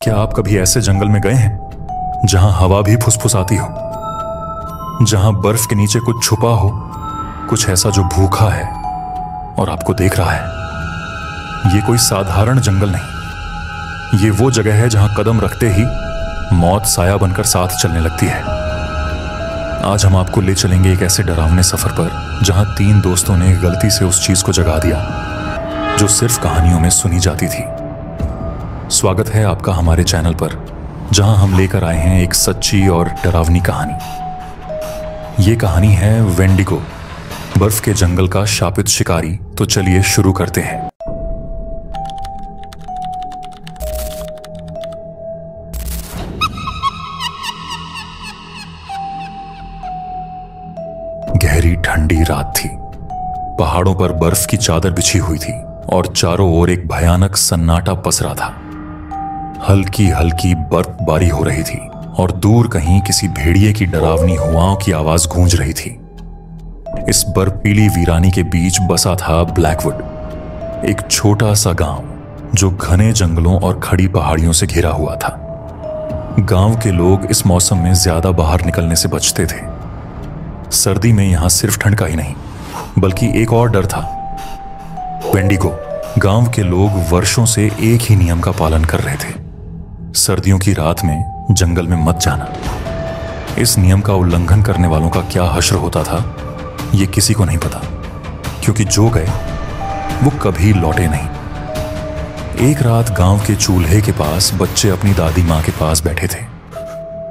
क्या आप कभी ऐसे जंगल में गए हैं जहां हवा भी फुसफुसाती हो, जहां बर्फ के नीचे कुछ छुपा हो, कुछ ऐसा जो भूखा है और आपको देख रहा है? ये कोई साधारण जंगल नहीं, ये वो जगह है जहां कदम रखते ही मौत साया बनकर साथ चलने लगती है। आज हम आपको ले चलेंगे एक ऐसे डरावने सफर पर जहां 3 दोस्तों ने गलती से उस चीज को जगा दिया जो सिर्फ कहानियों में सुनी जाती थी। स्वागत है आपका हमारे चैनल पर, जहां हम लेकर आए हैं एक सच्ची और डरावनी कहानी। ये कहानी है वेंडिगो, बर्फ के जंगल का शापित शिकारी। तो चलिए शुरू करते हैं। गहरी ठंडी रात थी। पहाड़ों पर बर्फ की चादर बिछी हुई थी और चारों ओर एक भयानक सन्नाटा पसरा था। हल्की हल्की बर्फबारी हो रही थी और दूर कहीं किसी भेड़िए की डरावनी हुआओं की आवाज गूंज रही थी। इस बर्फीली वीरानी के बीच बसा था ब्लैकवुड, एक छोटा सा गांव जो घने जंगलों और खड़ी पहाड़ियों से घिरा हुआ था। गांव के लोग इस मौसम में ज्यादा बाहर निकलने से बचते थे। सर्दी में यहां सिर्फ ठंड का ही नहीं बल्कि एक और डर था। वेंडिगो गांव के लोग वर्षों से एक ही नियम का पालन कर रहे थे, सर्दियों की रात में जंगल में मत जाना। इस नियम का उल्लंघन करने वालों का क्या हश्र होता था ये किसी को नहीं पता, क्योंकि जो गए वो कभी लौटे नहीं। एक रात गांव के चूल्हे के पास बच्चे अपनी दादी मां के पास बैठे थे।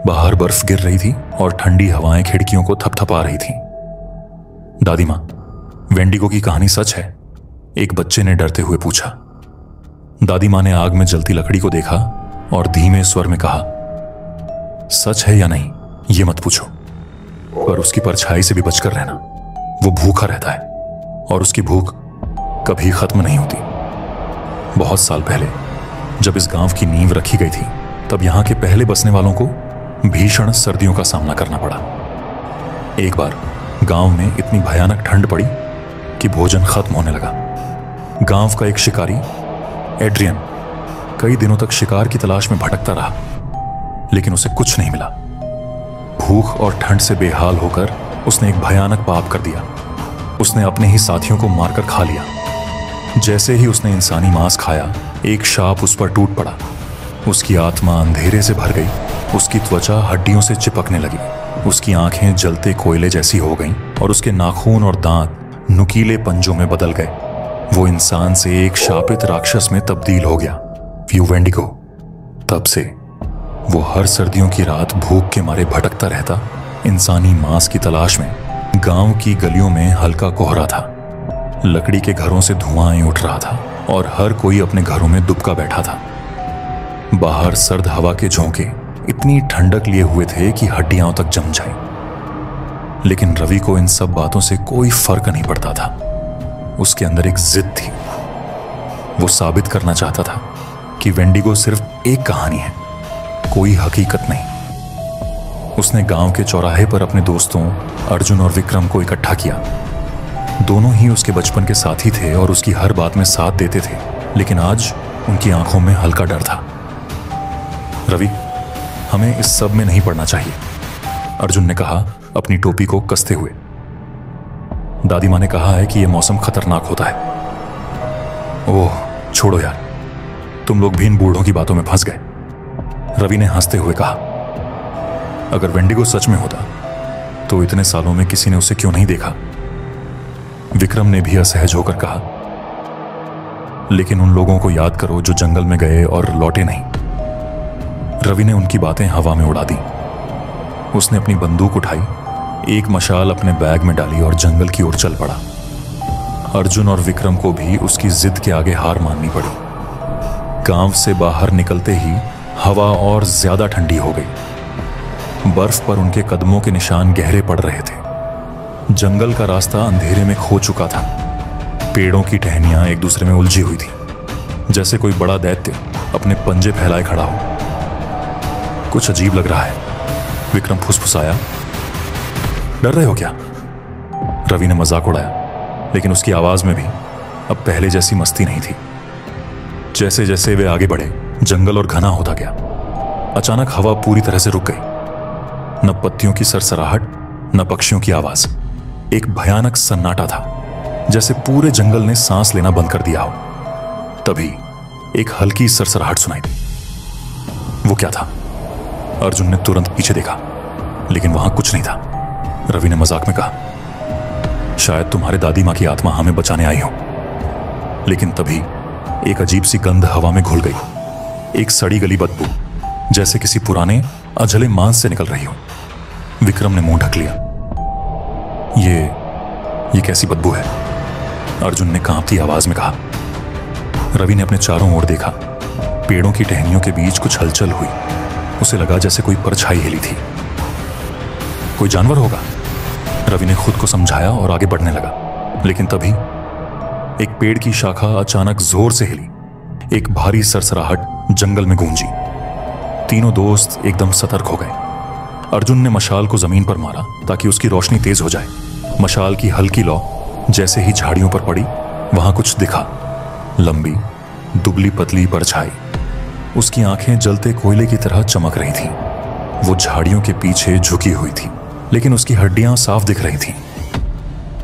बाहर बर्फ गिर रही थी और ठंडी हवाएं खिड़कियों को थपथपा रही थी। दादी मां, वेंडिगो की कहानी सच है? एक बच्चे ने डरते हुए पूछा। दादी मां ने आग में जलती लकड़ी को देखा और धीमे स्वर में कहा, सच है या नहीं ये मत पूछो, पर उसकी परछाई से भी बचकर रहना। वो भूखा रहता है और उसकी भूख कभी खत्म नहीं होती। बहुत साल पहले जब इस गांव की नींव रखी गई थी, तब यहां के पहले बसने वालों को भीषण सर्दियों का सामना करना पड़ा। एक बार गांव में इतनी भयानक ठंड पड़ी कि भोजन खत्म होने लगा। गांव का एक शिकारी एड्रियन कई दिनों तक शिकार की तलाश में भटकता रहा, लेकिन उसे कुछ नहीं मिला। भूख और ठंड से बेहाल होकर उसने एक भयानक पाप कर दिया। उसने अपने ही साथियों को मारकर खा लिया। जैसे ही उसने इंसानी मांस खाया, एक शाप उस पर टूट पड़ा। उसकी आत्मा अंधेरे से भर गई, उसकी त्वचा हड्डियों से चिपकने लगी, उसकी आंखें जलते कोयले जैसी हो गईं और उसके नाखून और दांत नुकीले पंजों में बदल गए। वो इंसान से एक शापित राक्षस में तब्दील हो गया। वेंडिगो। तब से वो हर सर्दियों की रात भूख के मारे भटकता रहता, इंसानी मांस की तलाश में। गांव की गलियों में हल्का कोहरा था, लकड़ी के घरों से धुआं उठ रहा था और हर कोई अपने घरों में दुबका बैठा था। बाहर सर्द हवा के झोंके इतनी ठंडक लिए हुए थे कि हड्डियां तक जम जाए। लेकिन रवि को इन सब बातों से कोई फर्क नहीं पड़ता था। उसके अंदर एक जिद थी। वो साबित करना चाहता था कि वेंडिगो सिर्फ एक कहानी है, कोई हकीकत नहीं। उसने गांव के चौराहे पर अपने दोस्तों अर्जुन और विक्रम को इकट्ठा किया। दोनों ही उसके बचपन के साथी थे और उसकी हर बात में साथ देते थे, लेकिन आज उनकी आंखों में हल्का डर था। रवि, हमें इस सब में नहीं पड़ना चाहिए, अर्जुन ने कहा अपनी टोपी को कसते हुए। दादी मां ने कहा है कि यह मौसम खतरनाक होता है। ओह छोड़ो यार, तुम लोग भी इन बूढ़ों की बातों में फंस गए, रवि ने हंसते हुए कहा। अगर वेंडिगो सच में होता तो इतने सालों में किसी ने उसे क्यों नहीं देखा? विक्रम ने भी असहज होकर कहा। लेकिन उन लोगों को याद करो जो जंगल में गए और लौटे नहीं। रवि ने उनकी बातें हवा में उड़ा दी। उसने अपनी बंदूक उठाई, एक मशाल अपने बैग में डाली और जंगल की ओर चल पड़ा। अर्जुन और विक्रम को भी उसकी जिद के आगे हार माननी पड़ी। गांव से बाहर निकलते ही हवा और ज्यादा ठंडी हो गई। बर्फ पर उनके कदमों के निशान गहरे पड़ रहे थे। जंगल का रास्ता अंधेरे में खो चुका था। पेड़ों की टहनियां एक दूसरे में उलझी हुई थी, जैसे कोई बड़ा दैत्य अपने पंजे फैलाए खड़ा हो। कुछ अजीब लग रहा है, विक्रम फुसफुसाया। डर रहे हो क्या? रवि ने मजाक उड़ाया, लेकिन उसकी आवाज में भी अब पहले जैसी मस्ती नहीं थी। जैसे जैसे वे आगे बढ़े, जंगल और घना होता गया। अचानक हवा पूरी तरह से रुक गई। न पत्तियों की सरसराहट, न पक्षियों की आवाज। एक भयानक सन्नाटा था, जैसे पूरे जंगल ने सांस लेना बंद कर दिया हो। तभी एक हल्की सरसराहट सुनाई दी। वो क्या था? अर्जुन ने तुरंत पीछे देखा, लेकिन वहां कुछ नहीं था। रवि ने मजाक में कहा, शायद तुम्हारे दादी मां की आत्मा हमें बचाने आई हो। लेकिन तभी एक अजीब सी गंध हवा में घुल गई। एक सड़ी गली बदबू, जैसे किसी पुराने अजले मांस से निकल रही हो। विक्रम ने मुंह ढक लिया। ये कैसी बदबू है? अर्जुन ने कांपती आवाज में कहा। रवि ने अपने चारों ओर देखा। पेड़ों की टहनियों के बीच कुछ हलचल हुई। उसे लगा जैसे कोई परछाई हिली थी। कोई जानवर होगा, रवि ने खुद को समझाया और आगे बढ़ने लगा। लेकिन तभी एक पेड़ की शाखा अचानक जोर से हिली। एक भारी सरसराहट जंगल में गूंजी। तीनों दोस्त एकदम सतर्क हो गए। अर्जुन ने मशाल को जमीन पर मारा ताकि उसकी रोशनी तेज हो जाए। मशाल की हल्की लौ जैसे ही झाड़ियों पर पड़ी, वहां कुछ दिखा। लंबी दुबली पतली परछाई। उसकी आंखें जलते कोयले की तरह चमक रही थीं। वो झाड़ियों के पीछे झुकी हुई थी, लेकिन उसकी हड्डियां साफ दिख रही थीं।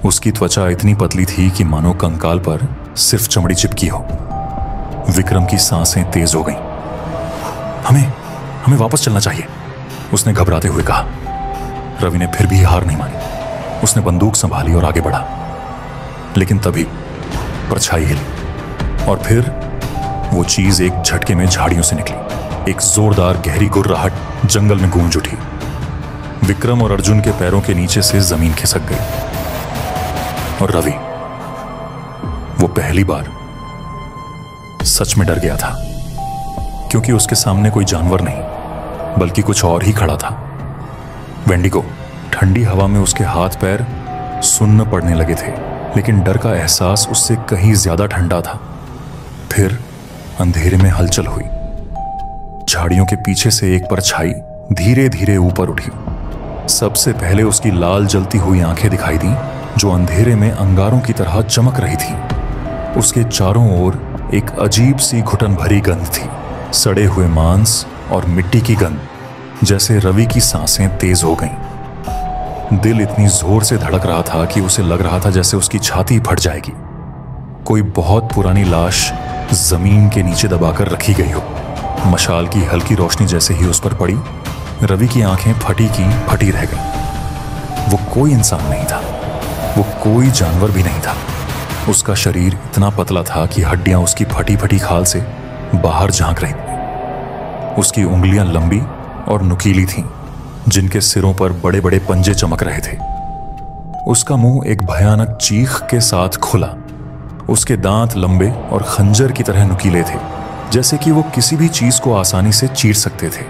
उसकी त्वचा इतनी पतली थी कि मानो कंकाल पर सिर्फ चमड़ी चिपकी हो। विक्रम की सांसें तेज हो गईं। हमें वापस चलना चाहिए, उसने घबराते हुए कहा। रवि ने फिर भी हार नहीं मानी। उसने बंदूक संभाली और आगे बढ़ा। लेकिन तभी परछाई हिली और फिर वो चीज एक झटके में झाड़ियों से निकली। एक जोरदार गहरी गुर्राहट जंगल में गूंज उठी। विक्रम और अर्जुन के पैरों के नीचे से जमीन खिसक गई और रवि, वो पहली बार सच में डर गया था, क्योंकि उसके सामने कोई जानवर नहीं बल्कि कुछ और ही खड़ा था। वेंडिगो। ठंडी हवा में उसके हाथ पैर सुन्न पड़ने लगे थे, लेकिन डर का एहसास उससे कहीं ज्यादा ठंडा था। फिर अंधेरे में हलचल हुई। झाड़ियों के पीछे से एक परछाई धीरे धीरे ऊपर उठी। सबसे पहले उसकी लाल जलती हुई आंखें दिखाई दी, जो अंधेरे में अंगारों की तरह चमक रही थी। उसके चारों ओर एक अजीब सी घुटन भरी गंध थी, सड़े हुए मांस और मिट्टी की गंध। जैसे रवि की सांसें तेज हो गईं। दिल इतनी जोर से धड़क रहा था कि उसे लग रहा था जैसे उसकी छाती फट जाएगी। कोई बहुत पुरानी लाश जमीन के नीचे दबाकर रखी गई हो। मशाल की हल्की रोशनी जैसे ही उस पर पड़ी, रवि की आंखें फटी की फटी रह गईं। वो कोई इंसान नहीं था, वो कोई जानवर भी नहीं था। उसका शरीर इतना पतला था कि हड्डियां उसकी फटी फटी खाल से बाहर झांक रही थीं। उसकी उंगलियां लंबी और नुकीली थीं, जिनके सिरों पर बड़े बड़े पंजे चमक रहे थे। उसका मुंह एक भयानक चीख के साथ खुला। उसके दांत लंबे और खंजर की तरह नुकीले थे, जैसे कि वो किसी भी चीज को आसानी से चीर सकते थे।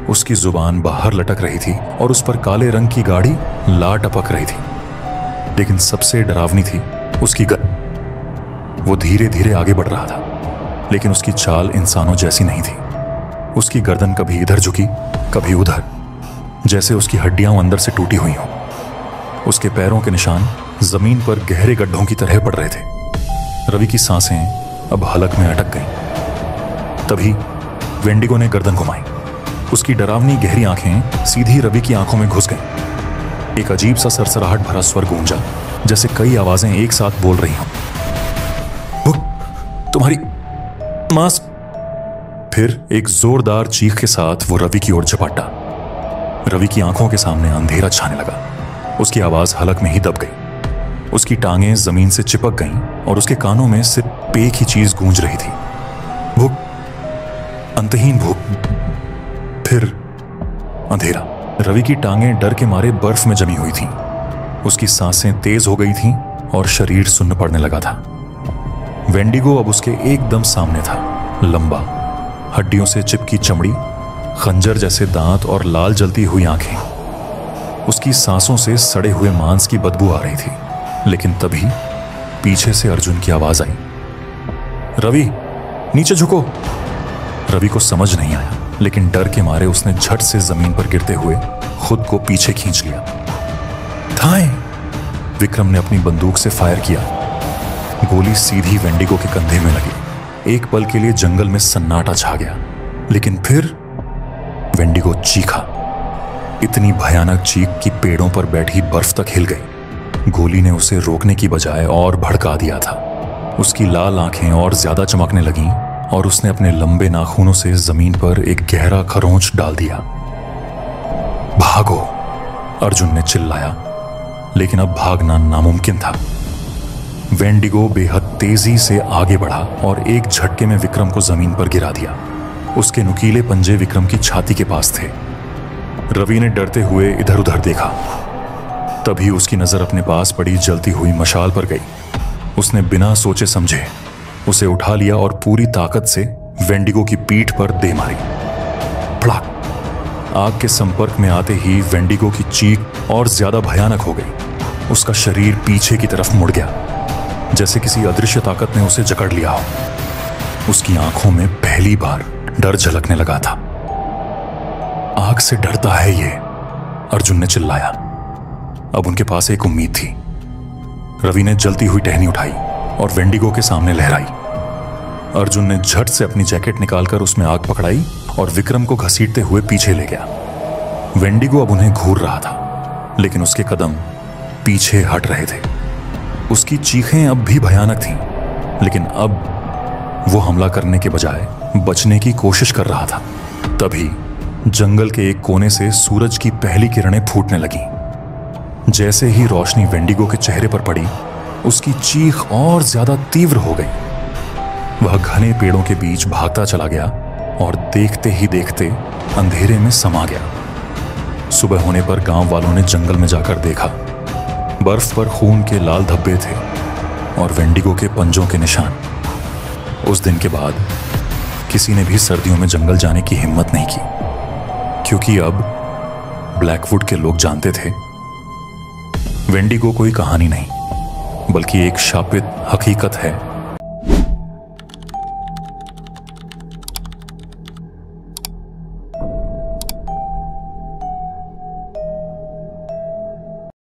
उसकी जुबान बाहर लटक रही थी और उस पर काले रंग की गाढ़ी ला टपक रही थी। लेकिन सबसे डरावनी थी उसकी गर्दन। वो धीरे धीरे आगे बढ़ रहा था, लेकिन उसकी चाल इंसानों जैसी नहीं थी। उसकी गर्दन कभी इधर झुकी, कभी उधर, जैसे उसकी हड्डियां अंदर से टूटी हुई हों। उसके पैरों के निशान जमीन पर गहरे गड्ढों की तरह पड़ रहे थे। रवि की सांसें अब हलक में अटक गईं। तभी वेंडिगो ने गर्दन घुमाई। उसकी डरावनी गहरी आंखें सीधी रवि की आंखों में घुस गईं। एक अजीब सा सरसराहट भरा स्वर गूंजा, जैसे कई आवाजें एक साथ बोल रही हों। तुम्हारी मांस। फिर एक जोरदार चीख के साथ वो रवि की ओर झपटा। रवि की आंखों के सामने अंधेरा छाने लगा। उसकी आवाज हलक में ही दब गई। उसकी टांगें जमीन से चिपक गईं और उसके कानों में सिर्फ एक ही चीज गूंज रही थी, भूख, अंतहीन भूख। फिर अंधेरा। रवि की टांगें डर के मारे बर्फ में जमी हुई थीं। उसकी सांसें तेज हो गई थीं और शरीर सुन्न पड़ने लगा था। वेंडिगो अब उसके एकदम सामने था, लंबा, हड्डियों से चिपकी चमड़ी, खंजर जैसे दांत और लाल जलती हुई आंखें। उसकी सांसों से सड़े हुए मांस की बदबू आ रही थी। लेकिन तभी पीछे से अर्जुन की आवाज आई, रवि, नीचे झुको। रवि को समझ नहीं आया, लेकिन डर के मारे उसने झट से जमीन पर गिरते हुए खुद को पीछे खींच लिया। थाए! विक्रम ने अपनी बंदूक से फायर किया। गोली सीधी वेंडिगो के कंधे में लगी। एक पल के लिए जंगल में सन्नाटा छा गया, लेकिन फिर वेंडिगो चीखा। इतनी भयानक चीख कि पेड़ों पर बैठी बर्फ तक हिल गई। गोली ने उसे रोकने की बजाय और भड़का दिया था। उसकी लाल आंखें और ज्यादा चमकने लगीं और उसने अपने लंबे नाखूनों से जमीन पर एक गहरा खरोंच डाल दिया। भागो, अर्जुन ने चिल्लाया, लेकिन अब भागना नामुमकिन था। वेंडिगो बेहद तेजी से आगे बढ़ा और एक झटके में विक्रम को जमीन पर गिरा दिया। उसके नुकीले पंजे विक्रम की छाती के पास थे। रवि ने डरते हुए इधर उधर देखा। तभी उसकी नजर अपने पास पड़ी जलती हुई मशाल पर गई। उसने बिना सोचे समझे उसे उठा लिया और पूरी ताकत से वेंडिगो की पीठ पर दे मारी। फड़ाक! आग के संपर्क में आते ही वेंडिगो की चीख और ज्यादा भयानक हो गई। उसका शरीर पीछे की तरफ मुड़ गया, जैसे किसी अदृश्य ताकत ने उसे जकड़ लिया हो। उसकी आंखों में पहली बार डर झलकने लगा था। आग से डरता है ये, अर्जुन ने चिल्लाया। अब उनके पास एक उम्मीद थी। रवि ने जलती हुई टहनी उठाई और वेंडिगो के सामने लहराई। अर्जुन ने झट से अपनी जैकेट निकालकर उसमें आग पकड़ाई और विक्रम को घसीटते हुए पीछे ले गया। वेंडिगो अब उन्हें घूर रहा था, लेकिन उसके कदम पीछे हट रहे थे। उसकी चीखें अब भी भयानक थीं, लेकिन अब वो हमला करने के बजाय बचने की कोशिश कर रहा था। तभी जंगल के एक कोने से सूरज की पहली किरणें फूटने लगीं। जैसे ही रोशनी वेंडिगो के चेहरे पर पड़ी, उसकी चीख और ज्यादा तीव्र हो गई। वह घने पेड़ों के बीच भागता चला गया और देखते ही देखते अंधेरे में समा गया। सुबह होने पर गांव वालों ने जंगल में जाकर देखा। बर्फ पर खून के लाल धब्बे थे और वेंडिगो के पंजों के निशान। उस दिन के बाद किसी ने भी सर्दियों में जंगल जाने की हिम्मत नहीं की, क्योंकि अब ब्लैकवुड के लोग जानते थे वेंडिगो कोई कहानी नहीं, बल्कि एक शापित हकीकत है